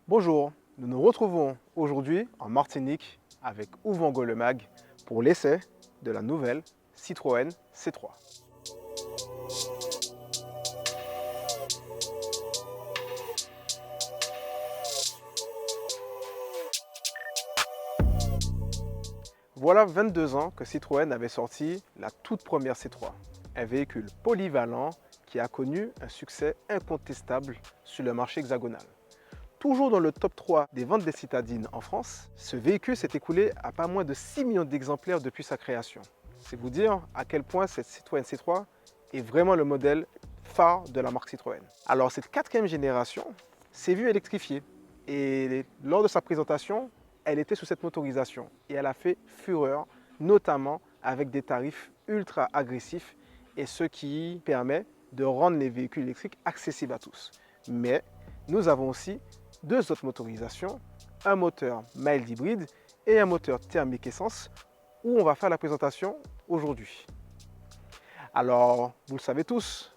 Bonjour, nous nous retrouvons aujourd'hui en Martinique avec Ouvent Golemag pour l'essai de la nouvelle Citroën C3. Voilà 22 ans que Citroën avait sorti la toute première C3, un véhicule polyvalent qui a connu un succès incontestable sur le marché hexagonal. Toujours dans le top 3 des ventes des citadines en France, ce véhicule s'est écoulé à pas moins de 6 millions d'exemplaires depuis sa création. C'est vous dire à quel point cette Citroën C3 est vraiment le modèle phare de la marque Citroën. Alors cette quatrième génération s'est vue électrifiée et lors de sa présentation, elle était sous cette motorisation et elle a fait fureur, notamment avec des tarifs ultra agressifs et ce qui permet de rendre les véhicules électriques accessibles à tous. Mais nous avons aussi deux autres motorisations, un moteur mild hybride et un moteur thermique essence où on va faire la présentation aujourd'hui. Alors, vous le savez tous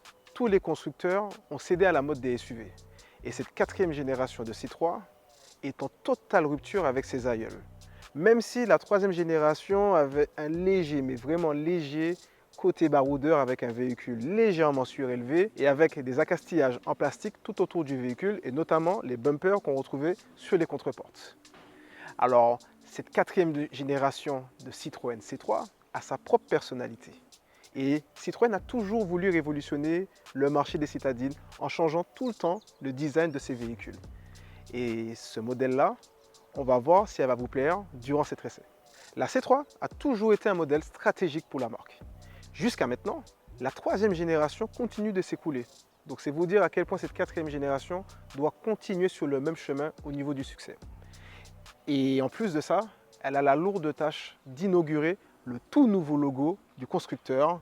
les constructeurs ont cédé à la mode des SUV. Et cette quatrième génération de C3 est en totale rupture avec ses aïeuls. Même si la troisième génération avait un léger, mais vraiment léger, côté baroudeur avec un véhicule légèrement surélevé et avec des accastillages en plastique tout autour du véhicule et notamment les bumpers qu'on retrouvait sur les contreportes. Alors, cette quatrième génération de Citroën C3 a sa propre personnalité. Et Citroën a toujours voulu révolutionner le marché des citadines en changeant tout le temps le design de ses véhicules. Et ce modèle-là, on va voir si elle va vous plaire durant cet essai. La C3 a toujours été un modèle stratégique pour la marque. Jusqu'à maintenant, la troisième génération continue de s'écouler. Donc c'est vous dire à quel point cette quatrième génération doit continuer sur le même chemin au niveau du succès. Et en plus de ça, elle a la lourde tâche d'inaugurer le tout nouveau logo du constructeur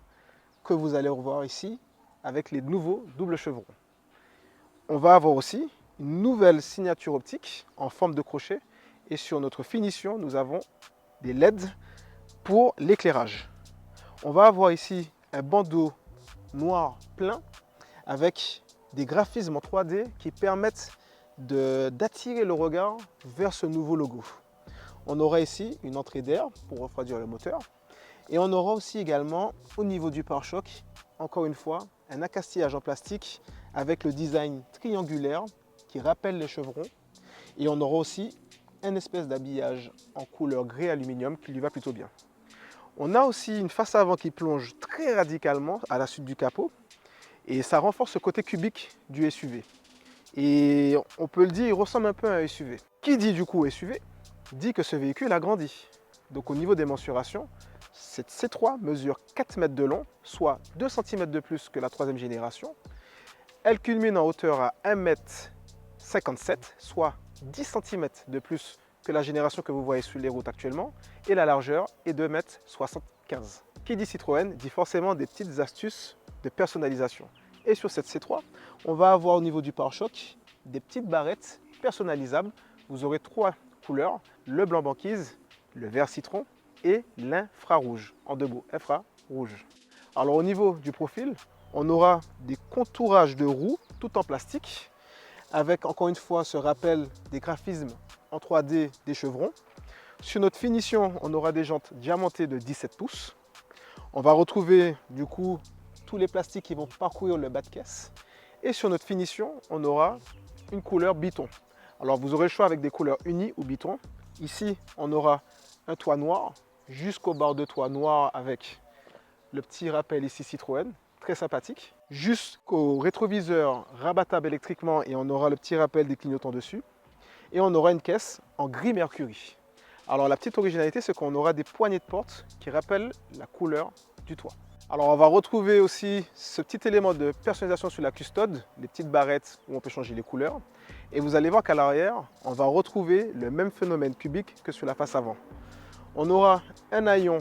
que vous allez revoir ici avec les nouveaux doubles chevrons. On va avoir aussi une nouvelle signature optique en forme de crochet et sur notre finition, nous avons des LED pour l'éclairage. On va avoir ici un bandeau noir plein avec des graphismes en 3D qui permettent d'attirer le regard vers ce nouveau logo. On aura ici une entrée d'air pour refroidir le moteur et on aura aussi également au niveau du pare-choc, encore une fois, un accastillage en plastique avec le design triangulaire qui rappelle les chevrons et on aura aussi une espèce d'habillage en couleur gris aluminium qui lui va plutôt bien. On a aussi une face avant qui plonge très radicalement à la suite du capot et ça renforce ce côté cubique du SUV. Et on peut le dire, il ressemble un peu à un SUV. Qui dit du coup SUV dit que ce véhicule a grandi. Donc au niveau des mensurations, cette C3 mesure 4 mètres de long, soit 2 cm de plus que la troisième génération. Elle culmine en hauteur à 1,57 m, soit 10 cm de plus que la génération que vous voyez sur les routes actuellement. Et la largeur est de 2,75 m. Qui dit Citroën dit forcément des petites astuces de personnalisation. Et sur cette C3, on va avoir au niveau du pare-choc des petites barrettes personnalisables. Vous aurez 3 couleurs, le blanc banquise, le vert citron et l'infrarouge, en 2 mots, infrarouge. Alors au niveau du profil, on aura des contourages de roues tout en plastique avec encore une fois ce rappel des graphismes en 3D des chevrons. Sur notre finition, on aura des jantes diamantées de 17 pouces. On va retrouver du coup tous les plastiques qui vont parcourir le bas de caisse. Et sur notre finition, on aura une couleur biton. Alors vous aurez le choix avec des couleurs unies ou biton. Ici, on aura un toit noir jusqu'au bord de toit noir avec le petit rappel ici Citroën, très sympathique. Jusqu'au rétroviseur rabattable électriquement et on aura le petit rappel des clignotants dessus. Et on aura une caisse en gris mercury. Alors la petite originalité, c'est qu'on aura des poignées de porte qui rappellent la couleur du toit. Alors on va retrouver aussi ce petit élément de personnalisation sur la custode, les petites barrettes où on peut changer les couleurs. Et vous allez voir qu'à l'arrière, on va retrouver le même phénomène cubique que sur la face avant. On aura un haillon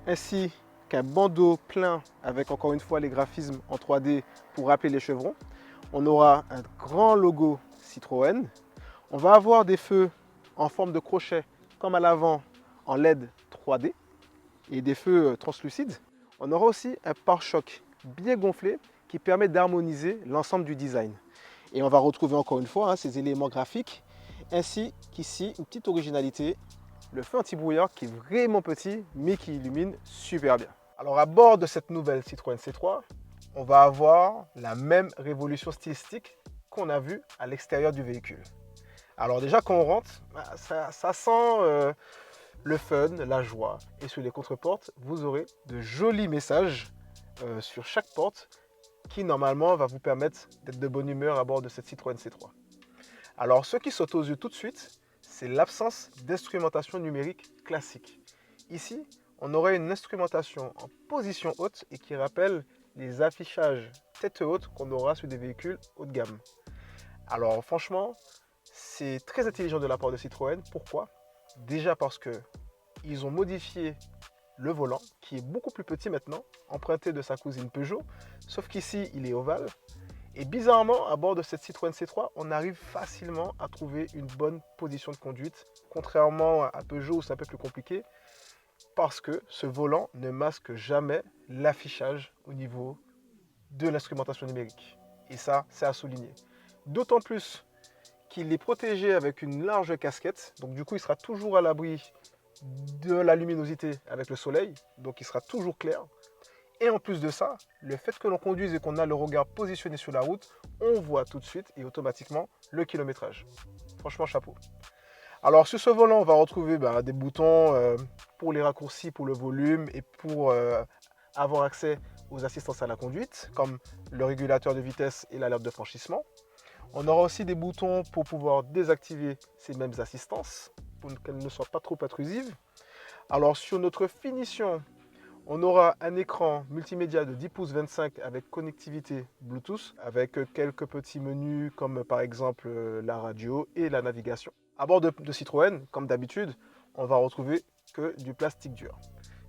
ainsi qu'un bandeau plein avec encore une fois les graphismes en 3D pour rappeler les chevrons. On aura un grand logo Citroën. On va avoir des feux en forme de crochet comme à l'avant en LED 3D et des feux translucides. On aura aussi un pare-choc bien gonflé qui permet d'harmoniser l'ensemble du design. Et on va retrouver encore une fois ces éléments graphiques Ainsi qu'ici, une petite originalité, le feu anti-brouillard qui est vraiment petit mais qui illumine super bien. Alors à bord de cette nouvelle Citroën C3, on va avoir la même révolution stylistique qu'on a vue à l'extérieur du véhicule. Alors déjà quand on rentre, ça sent le fun, la joie. Et sur les contreportes, vous aurez de jolis messages sur chaque porte qui normalement va vous permettre d'être de bonne humeur à bord de cette Citroën C3. Alors ce qui saute aux yeux tout de suite, c'est l'absence d'instrumentation numérique classique. Ici, on aurait une instrumentation en position haute et qui rappelle les affichages tête haute qu'on aura sur des véhicules haut de gamme. Alors franchement, c'est très intelligent de la part de Citroën. Pourquoi? Déjà parce qu'ils ont modifié le volant, qui est beaucoup plus petit maintenant, emprunté de sa cousine Peugeot, sauf qu'ici, il est ovale. Et bizarrement, à bord de cette Citroën C3, on arrive facilement à trouver une bonne position de conduite, contrairement à Peugeot où c'est un peu plus compliqué, parce que ce volant ne masque jamais l'affichage au niveau de l'instrumentation numérique. Et ça, c'est à souligner. D'autant plus qu'il est protégé avec une large casquette, donc du coup, il sera toujours à l'abri de la luminosité avec le soleil, donc il sera toujours clair. Et en plus de ça, le fait que l'on conduise et qu'on a le regard positionné sur la route, on voit tout de suite et automatiquement le kilométrage. Franchement, chapeau. Alors sur ce volant, on va retrouver des boutons pour les raccourcis, pour le volume et pour avoir accès aux assistances à la conduite, comme le régulateur de vitesse et l'alerte de franchissement. On aura aussi des boutons pour pouvoir désactiver ces mêmes assistances, pour qu'elles ne soient pas trop intrusives. Alors sur notre finition, on aura un écran multimédia de 10 pouces 25 avec connectivité Bluetooth, avec quelques petits menus comme par exemple la radio et la navigation. À bord de Citroën, comme d'habitude, on va retrouver que du plastique dur.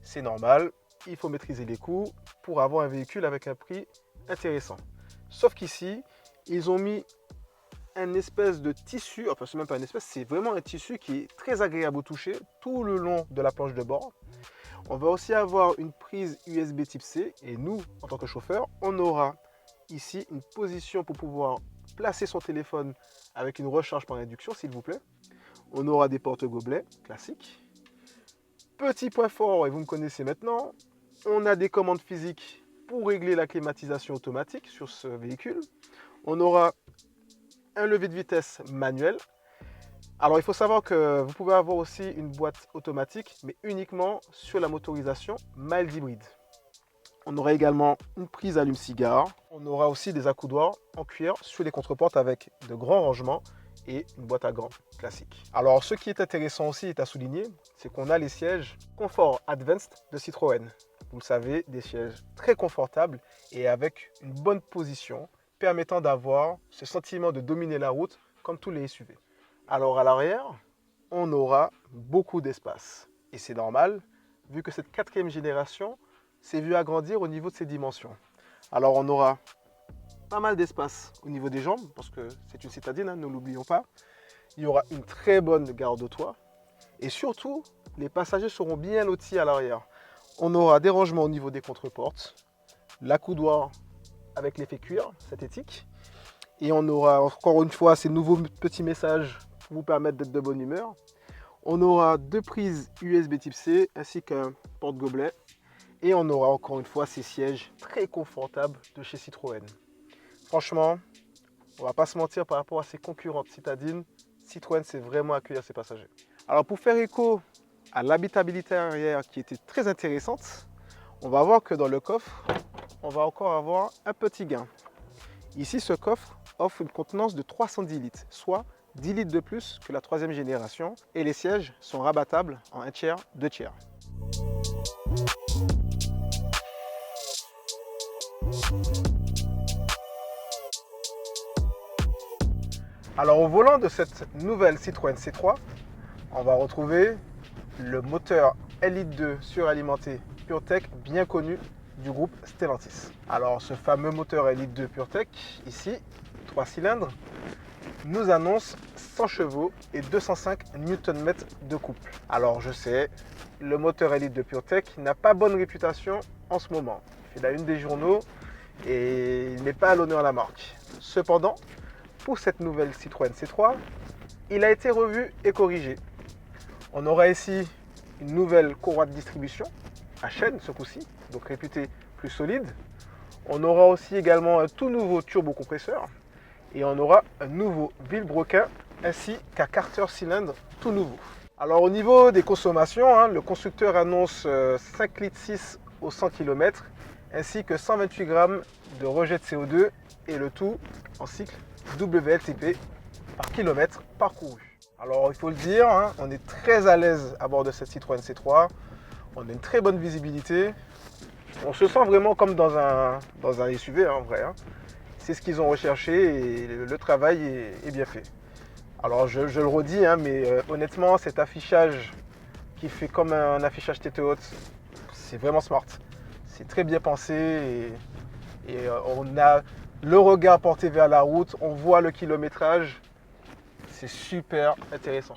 C'est normal, il faut maîtriser les coûts pour avoir un véhicule avec un prix intéressant. Sauf qu'ici, ils ont mis un espèce de tissu, enfin c'est même pas une espèce, c'est vraiment un tissu qui est très agréable au toucher tout le long de la planche de bord. On va aussi avoir une prise USB type C et nous, en tant que chauffeur, on aura ici une position pour pouvoir placer son téléphone avec une recharge par induction, s'il vous plaît. On aura des porte-gobelets classiques. Petit point fort, et vous me connaissez maintenant, on a des commandes physiques pour régler la climatisation automatique sur ce véhicule. On aura un levier de vitesse manuel. Alors il faut savoir que vous pouvez avoir aussi une boîte automatique, mais uniquement sur la motorisation mild hybride. On aura également une prise allume-cigare. On aura aussi des accoudoirs en cuir sur les contreportes avec de grands rangements et une boîte à gants classique. Alors ce qui est intéressant aussi est à souligner, c'est qu'on a les sièges Comfort Advanced de Citroën. Vous le savez, des sièges très confortables et avec une bonne position, permettant d'avoir ce sentiment de dominer la route comme tous les SUV. Alors à l'arrière, on aura beaucoup d'espace. Et c'est normal, vu que cette quatrième génération s'est vue agrandir au niveau de ses dimensions. Alors on aura pas mal d'espace au niveau des jambes, parce que c'est une citadine, ne l'oublions pas. Il y aura une très bonne garde-toit. Et surtout, les passagers seront bien lotis à l'arrière. On aura des rangements au niveau des contreportes, l'accoudoir avec l'effet cuir synthétique. Et on aura encore une fois ces nouveaux petits messages pour vous permettre d'être de bonne humeur. On aura deux prises USB type C ainsi qu'un porte-gobelet. Et on aura encore une fois ces sièges très confortables de chez Citroën. Franchement, on va pas se mentir par rapport à ses concurrentes citadines, Citroën sait vraiment accueillir ses passagers. Alors pour faire écho à l'habitabilité arrière qui était très intéressante, on va voir que dans le coffre, on va encore avoir un petit gain. Ici, ce coffre offre une contenance de 310 litres, soit 10 litres de plus que la troisième génération, et les sièges sont rabattables en 1 tiers, 2 tiers. Alors au volant de cette nouvelle Citroën C3, on va retrouver le moteur Elite 2 suralimenté PureTech bien connu du groupe Stellantis. Alors ce fameux moteur Elite 2 PureTech, ici, 3 cylindres, nous annonce 100 chevaux et 205 Nm de couple. Alors je sais, le moteur Elite 2 PureTech n'a pas bonne réputation en ce moment. Il fait la une des journaux et il n'est pas à l'honneur à la marque. Cependant, pour cette nouvelle Citroën C3, il a été revu et corrigé. On aura ici une nouvelle courroie de distribution à chaîne ce coup-ci, donc réputée plus solide. On aura aussi également un tout nouveau turbocompresseur et on aura un nouveau vilebrequin ainsi qu'un carter cylindre tout nouveau. Alors au niveau des consommations, le constructeur annonce 5 litres 6 au 100 km ainsi que 128 grammes de rejet de CO2 et le tout en cycle WLTP par kilomètre parcouru. Alors il faut le dire, on est très à l'aise à bord de cette Citroën C3, on a une très bonne visibilité, on se sent vraiment comme dans un SUV en vrai. C'est ce qu'ils ont recherché et le travail est bien fait. Alors je le redis, mais honnêtement cet affichage qui fait comme un affichage tête haute, c'est vraiment smart. C'est très bien pensé et on a le regard porté vers la route, on voit le kilométrage, c'est super intéressant.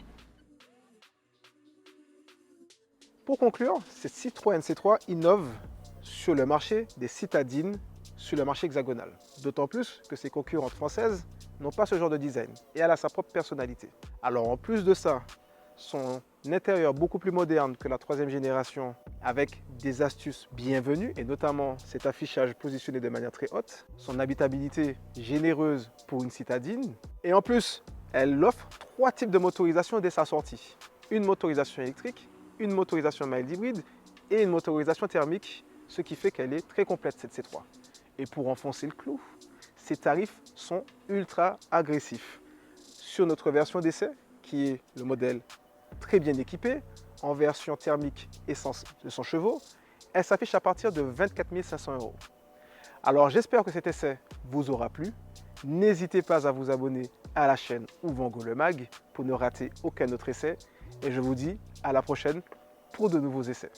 Pour conclure, cette Citroën C3 innove sur le marché des citadines, sur le marché hexagonal. D'autant plus que ses concurrentes françaises n'ont pas ce genre de design et elle a sa propre personnalité. Alors en plus de ça, son intérieur beaucoup plus moderne que la troisième génération avec des astuces bienvenues et notamment cet affichage positionné de manière très haute, son habitabilité généreuse pour une citadine et en plus elle offre 3 types de motorisation dès sa sortie. Une motorisation électrique, une motorisation mild hybride et une motorisation thermique, ce qui fait qu'elle est très complète cette C3. Et pour enfoncer le clou, ses tarifs sont ultra agressifs. Sur notre version d'essai, qui est le modèle très bien équipé, en version thermique essence de 100 chevaux, elle s'affiche à partir de 24 500 €. Alors j'espère que cet essai vous aura plu. N'hésitez pas à vous abonner à la chaîne Ouvango le Mag pour ne rater aucun autre essai. Et je vous dis à la prochaine pour de nouveaux essais.